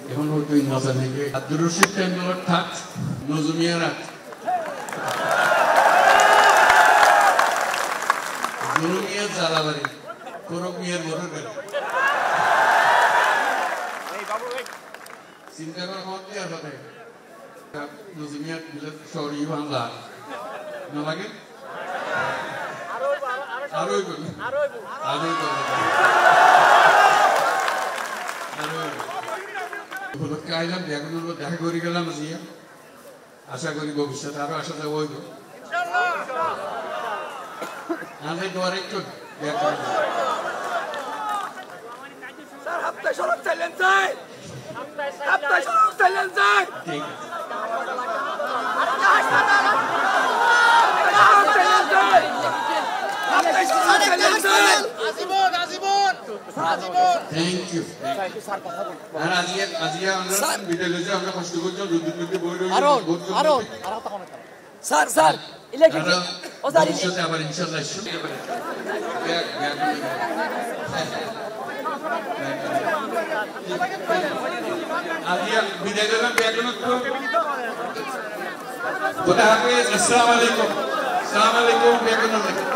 এখন হয়তো মজা নেবে আব্দুর রশিদ টেন্ডুলার থাক নজমিয়া রাত জুলুমিয়া জালাবাড়ি করমিয়ার বড় গেল চিন্তা করা হতে হবে নজমিয়া শহরি বাংলা না লাগে আরোই উপলক্ষে আইলাম দেখা করে গেলাম জিয়া আশা করি ভবিষ্যতে আরো আসা যাবো হইব আমাদের দোয়ার একটু থ্যাংক ইউ আর আজিয়া আমরা বিদ্যালয়ে আমরা কষ্ট করছি দুদিন বই স্যার স্যার ইলেকট্রিক ও স্যার ভবিষ্যতে আবার ইনশাআল্লাহ শুনতে পারি আজিয়া বিদায় দিলাম ব্যাকরণ খোদা হাফেজ আসসালামু আলাইকুম ব্যাকরণ